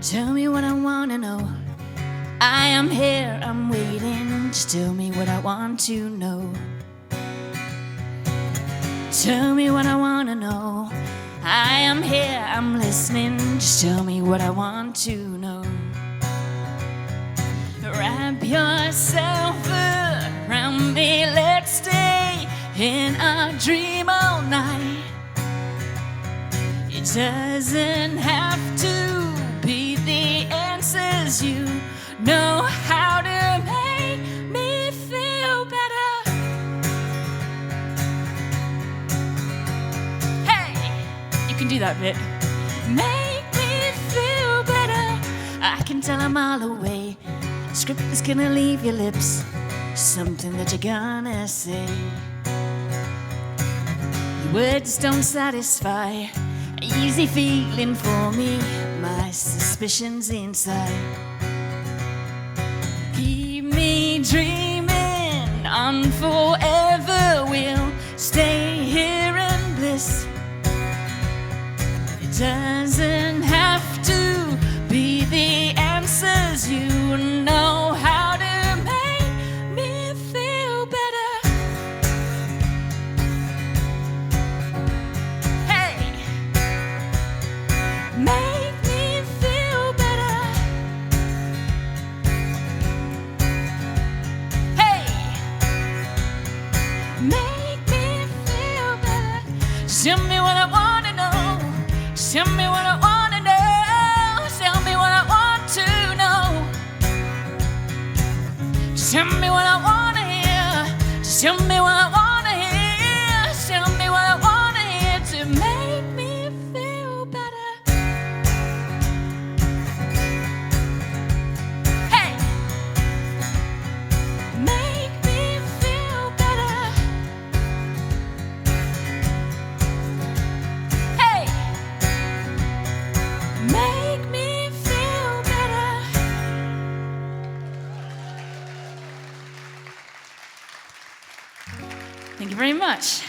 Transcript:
Tell me what I wanna know. I am here, I'm waiting. Just tell me what I want to know. Tell me what I wanna know. I am here, I'm listening. Just tell me what I want to know. Wrap yourself around me, let's stay in a dream all night. It doesn't have to be the answers. You know how to make me feel better. Hey, you can do that bit. Make me feel better. I can tell I'm all away. The script is gonna leave your lips. Something that you're gonna say. Your words don't satisfy. Easy feeling for me, my suspicions inside. Keep me dreaming on forever. We'll stay here in bliss. It doesn't have to be the answers. You know how to make me feel better. Hey, make me feel better. Hey, make me feel better. Tell me what I wanna know. Tell me what I wanna know. Tell me what I want to know. Tell me what I wanna hear. Tell me what I wanna hear. Tell me what I wanna hear to make me feel better. Hey, make me feel better. Hey, make me feel better. Thank you very much.